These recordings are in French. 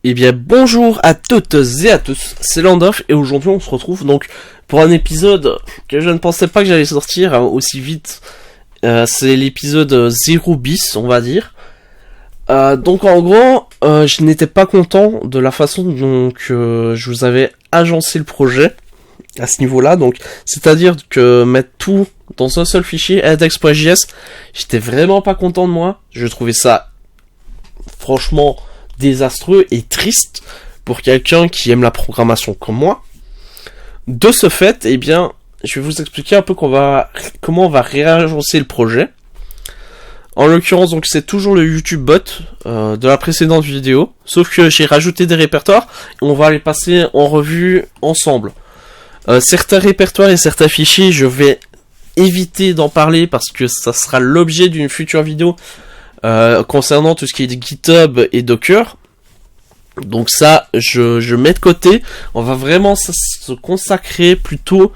Eh bien bonjour à toutes et à tous, c'est Landorf et aujourd'hui on se retrouve donc pour un épisode que je ne pensais pas que j'allais sortir aussi vite. C'est l'épisode 0 bis on va dire. Donc en gros je n'étais pas content de la façon dont je vous avais agencé le projet à ce niveau là. Donc c'est-à-dire que mettre tout dans un seul fichier index.js, j'étais vraiment pas content de moi. Je trouvais ça franchement désastreux et triste pour quelqu'un qui aime la programmation comme moi. De ce fait, eh bien, je vais vous expliquer un peu comment on va réagencer le projet. En l'occurrence, donc c'est toujours le YouTube bot de la précédente vidéo, sauf que j'ai rajouté des répertoires et on va les passer en revue ensemble. Certains répertoires et certains fichiers, je vais éviter d'en parler parce que ça sera l'objet d'une future vidéo concernant tout ce qui est GitHub et Docker. Donc ça, je mets de côté. On va vraiment se consacrer plutôt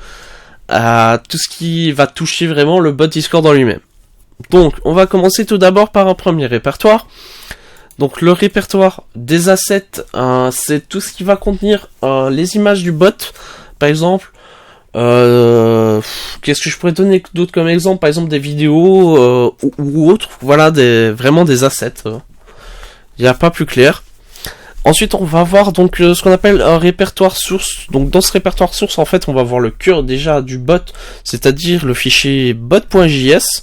à tout ce qui va toucher vraiment le bot Discord en lui-même. Donc, on va commencer tout d'abord par un premier répertoire. Donc, le répertoire des assets, c'est tout ce qui va contenir les images du bot. Par exemple, qu'est-ce que je pourrais donner d'autre comme exemple? Par exemple, des vidéos ou autres. Voilà, vraiment des assets. Il n'y a pas plus clair. Ensuite, on va avoir donc ce qu'on appelle un répertoire source. Donc, dans ce répertoire source, en fait, on va voir le cœur déjà du bot, c'est-à-dire le fichier bot.js.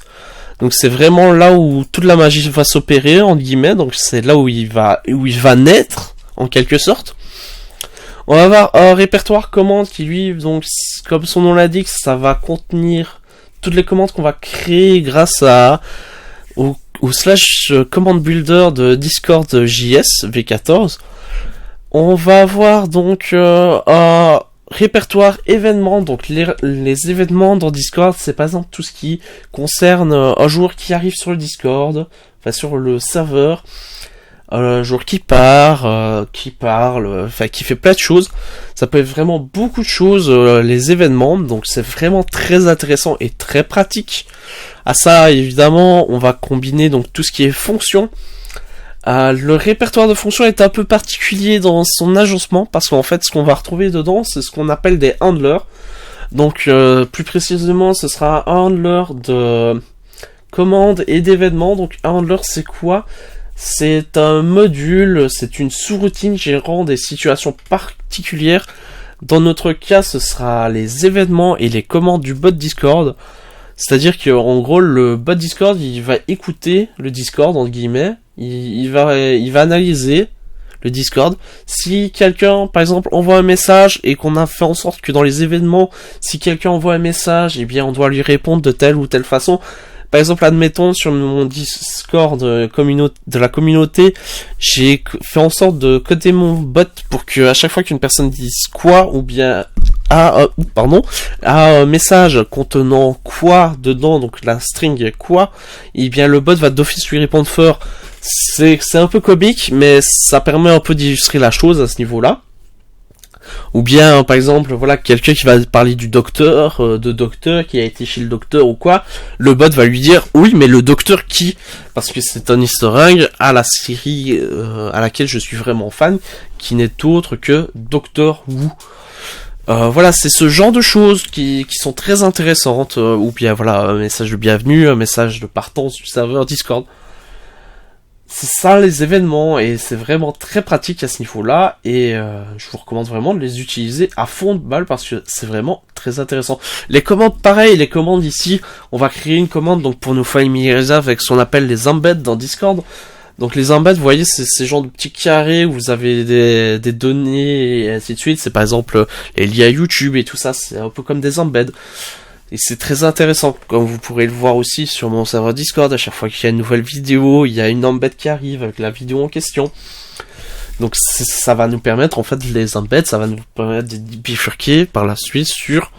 Donc, c'est vraiment là où toute la magie va s'opérer, entre guillemets. Donc, c'est là où il va naître, en quelque sorte. On va avoir un répertoire commande qui, lui, donc, comme son nom l'indique, ça va contenir toutes les commandes qu'on va créer grâce au slash command builder de Discord JS V14. On va avoir donc un répertoire événements. Donc les événements dans Discord, c'est par exemple tout ce qui concerne un joueur qui arrive sur le Discord, enfin sur le serveur, un joueur qui part, qui parle, enfin qui fait plein de choses. Ça peut être vraiment beaucoup de choses, les événements. Donc c'est vraiment très intéressant et très pratique. À ça, évidemment, on va combiner donc tout ce qui est fonction. Le répertoire de fonctions est un peu particulier dans son agencement parce qu'en fait, ce qu'on va retrouver dedans, c'est ce qu'on appelle des handlers. Donc, plus précisément, ce sera un handler de commandes et d'événements. Donc, un handler, c'est quoi? C'est un module, c'est une sous-routine gérant des situations particulières. Dans notre cas, ce sera les événements et les commandes du bot Discord. C'est-à-dire qu'en gros, le bot Discord, il va écouter le Discord, entre guillemets. Il va analyser le Discord. Si quelqu'un, par exemple, envoie un message et qu'on a fait en sorte que dans les événements, si quelqu'un envoie un message, eh bien, on doit lui répondre de telle ou telle façon. Par exemple, admettons, sur mon Discord de la communauté, j'ai fait en sorte de coder mon bot pour que à chaque fois qu'une personne dise quoi, ou bien a un message contenant quoi dedans, donc la string quoi, et bien le bot va d'office lui répondre fort. C'est un peu comique, mais ça permet un peu d'illustrer la chose à ce niveau-là. Ou bien, par exemple, voilà, quelqu'un qui va parler du docteur, qui a été chez le docteur ou quoi, le bot va lui dire, oui, mais le docteur qui? Parce que c'est un easter egg à la série à laquelle je suis vraiment fan, qui n'est autre que Doctor Who. Voilà, c'est ce genre de choses qui sont très intéressantes, ou bien voilà, un message de bienvenue, un message de partance du serveur Discord. C'est ça les événements, et c'est vraiment très pratique à ce niveau-là, et je vous recommande vraiment de les utiliser à fond de balle parce que c'est vraiment très intéressant. Les commandes, pareil, les commandes ici, on va créer une commande donc pour nous familiariser avec ce qu'on appelle les embeds dans Discord. Donc les embeds, vous voyez, c'est ces genres de petits carrés où vous avez des données et ainsi de suite. C'est par exemple les liens à YouTube et tout ça, c'est un peu comme des embeds. Et c'est très intéressant, comme vous pourrez le voir aussi sur mon serveur Discord. À chaque fois qu'il y a une nouvelle vidéo, il y a une embed qui arrive avec la vidéo en question. Donc ça va nous permettre, en fait, les embeds, ça va nous permettre de bifurquer par la suite sur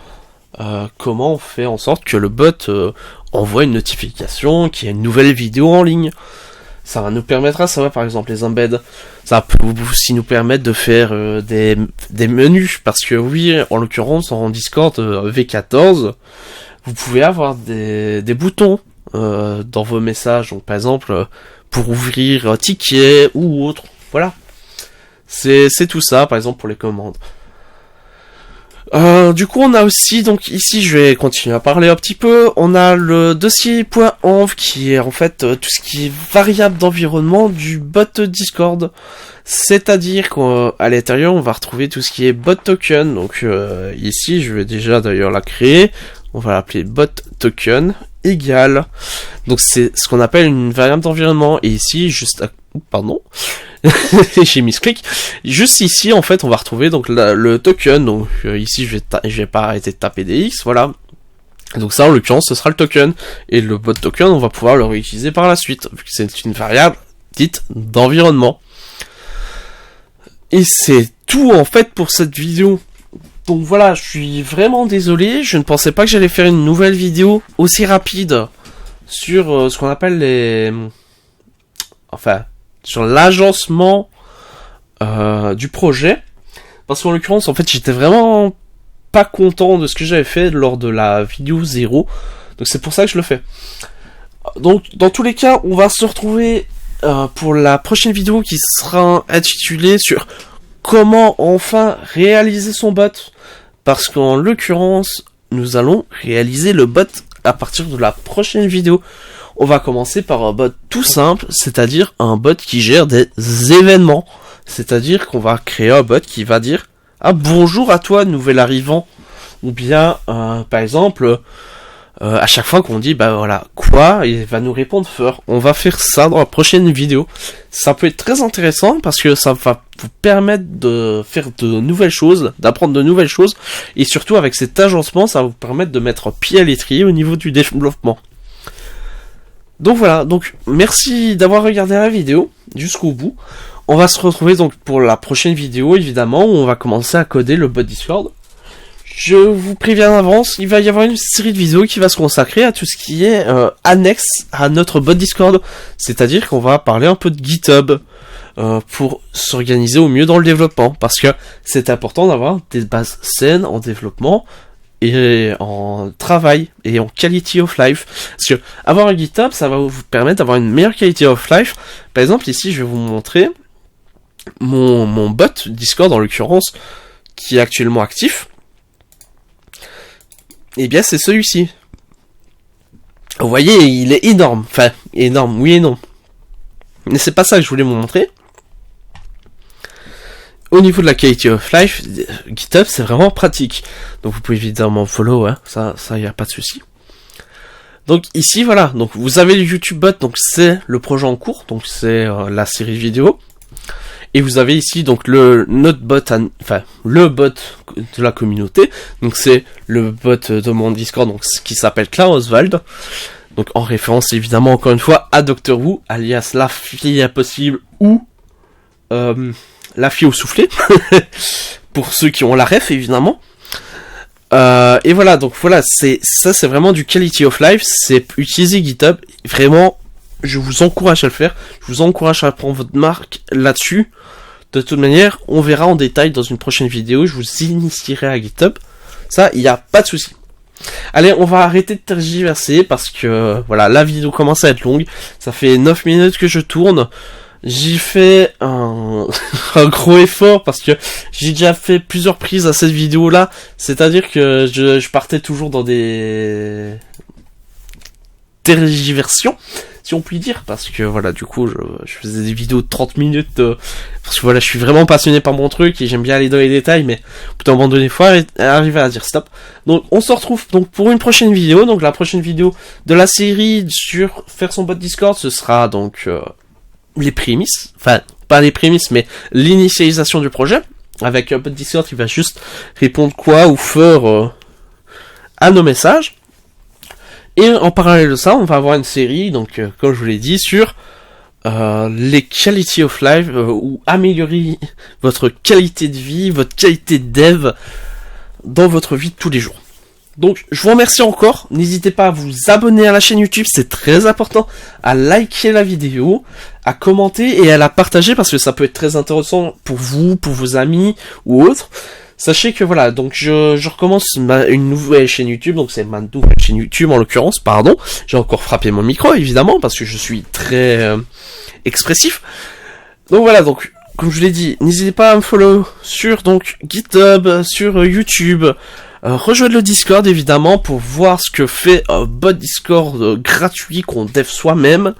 comment on fait en sorte que le bot envoie une notification qu'il y a une nouvelle vidéo en ligne. Ça va nous permettre à savoir, par exemple, les embeds. Ça peut aussi nous permettre de faire des menus. Parce que oui, en l'occurrence, en Discord V14, vous pouvez avoir des boutons dans vos messages. Donc, par exemple, pour ouvrir un ticket ou autre. Voilà. C'est tout ça, par exemple pour les commandes. Du coup, on a aussi, donc ici, je vais continuer à parler un petit peu. On a le dossier .env qui est en fait tout ce qui est variable d'environnement du bot Discord. C'est-à-dire qu'à l'intérieur, on va retrouver tout ce qui est bot token. Donc ici, je vais déjà d'ailleurs la créer. On va l'appeler bot token égale. Donc c'est ce qu'on appelle une variable d'environnement. Et ici, juste à... Pardon. J'ai mis ce clic. Juste ici, en fait, on va retrouver donc le token. Donc ici, je vais pas arrêter de taper des X, voilà. Donc ça, en l'occurrence, ce sera le token. Et le bot token, on va pouvoir le réutiliser par la suite, vu que c'est une variable dite d'environnement. Et c'est tout, en fait, pour cette vidéo. Donc voilà, je suis vraiment désolé. Je ne pensais pas que j'allais faire une nouvelle vidéo aussi rapide sur ce qu'on appelle les... Enfin... sur l'agencement du projet, parce qu'en l'occurrence en fait j'étais vraiment pas content de ce que j'avais fait lors de la vidéo 0, donc c'est pour ça que je le fais. Donc dans tous les cas on va se retrouver pour la prochaine vidéo qui sera intitulée sur comment enfin réaliser son bot, parce qu'en l'occurrence nous allons réaliser le bot à partir de la prochaine vidéo. On va commencer par un bot tout simple, c'est-à-dire un bot qui gère des événements. C'est-à-dire qu'on va créer un bot qui va dire « Ah, bonjour à toi, nouvel arrivant !» Ou bien, par exemple, à chaque fois qu'on dit « Bah voilà, quoi ?» il va nous répondre « Feur ». On va faire ça dans la prochaine vidéo. Ça peut être très intéressant parce que ça va vous permettre de faire de nouvelles choses, d'apprendre de nouvelles choses. Et surtout, avec cet agencement, ça va vous permettre de mettre pied à l'étrier au niveau du développement. Donc voilà, donc merci d'avoir regardé la vidéo jusqu'au bout. On va se retrouver donc pour la prochaine vidéo évidemment où on va commencer à coder le bot Discord. Je vous préviens d'avance, il va y avoir une série de vidéos qui va se consacrer à tout ce qui est annexe à notre bot Discord. C'est-à-dire qu'on va parler un peu de GitHub pour s'organiser au mieux dans le développement. Parce que c'est important d'avoir des bases saines en développement et en travail et en quality of life. Parce que avoir un GitHub, ça va vous permettre d'avoir une meilleure quality of life. Par exemple, ici, je vais vous montrer mon bot Discord, en l'occurrence, qui est actuellement actif. Et bien, c'est celui-ci. Vous voyez, il est énorme. Enfin, énorme, oui et non. Mais c'est pas ça que je voulais vous montrer. Au niveau de la quality of life, GitHub c'est vraiment pratique. Donc vous pouvez évidemment follow, hein, ça y a pas de souci. Donc ici voilà, donc vous avez le YouTube bot, donc c'est le projet en cours, donc c'est la série vidéo. Et vous avez ici donc notre bot, le bot de la communauté. Donc c'est le bot de mon Discord, donc qui s'appelle Klauswald. Donc en référence évidemment encore une fois à Dr Who, alias la fille impossible ou la fille au soufflet, pour ceux qui ont la ref évidemment. Et voilà, donc voilà, c'est vraiment du quality of life, c'est utiliser GitHub, vraiment, je vous encourage à le faire, je vous encourage à prendre votre marque là-dessus. De toute manière, on verra en détail dans une prochaine vidéo, je vous initierai à GitHub, ça, il n'y a pas de souci. Allez, on va arrêter de tergiverser, parce que, voilà, la vidéo commence à être longue, ça fait 9 minutes que je tourne. J'ai fait un gros effort parce que j'ai déjà fait plusieurs prises à cette vidéo là, c'est-à-dire que je partais toujours dans des tergiversions, si on peut dire, parce que voilà, du coup je faisais des vidéos de 30 minutes parce que voilà, je suis vraiment passionné par mon truc et j'aime bien aller dans les détails, mais au bout d'un moment donné, il faut arriver à dire stop. Donc on se retrouve donc pour une prochaine vidéo, donc la prochaine vidéo de la série sur faire son bot Discord, ce sera donc les prémices, enfin pas les prémices mais l'initialisation du projet, avec un bot Discord qui va juste répondre quoi ou faire à nos messages. Et en parallèle de ça, on va avoir une série, donc comme je vous l'ai dit, sur les quality of life, ou améliorer votre qualité de vie, votre qualité de dev dans votre vie de tous les jours. Donc je vous remercie encore, n'hésitez pas à vous abonner à la chaîne YouTube, c'est très important, à liker la vidéo, à commenter et à la partager parce que ça peut être très intéressant pour vous, pour vos amis ou autres. Sachez que voilà, donc je recommence une nouvelle chaîne YouTube, donc c'est ma nouvelle chaîne YouTube en l'occurrence, pardon. J'ai encore frappé mon micro évidemment parce que je suis très expressif. Donc voilà, donc comme je l'ai dit, n'hésitez pas à me follow sur donc GitHub, sur YouTube. Rejoignez le Discord évidemment pour voir ce que fait un bot Discord gratuit qu'on dev soi-même.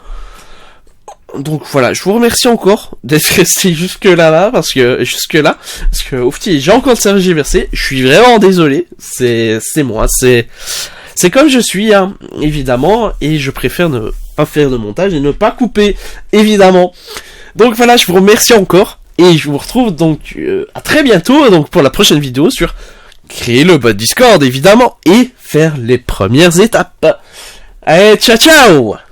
Donc voilà, je vous remercie encore d'être resté jusque là parce que oufti, j'ai encore le cerveau versé. Je suis vraiment désolé, c'est moi, c'est comme je suis hein, évidemment, et je préfère ne pas faire de montage et ne pas couper évidemment. Donc voilà, je vous remercie encore et je vous retrouve donc à très bientôt donc pour la prochaine vidéo sur créer le bot Discord évidemment et faire les premières étapes. Allez, ciao ciao.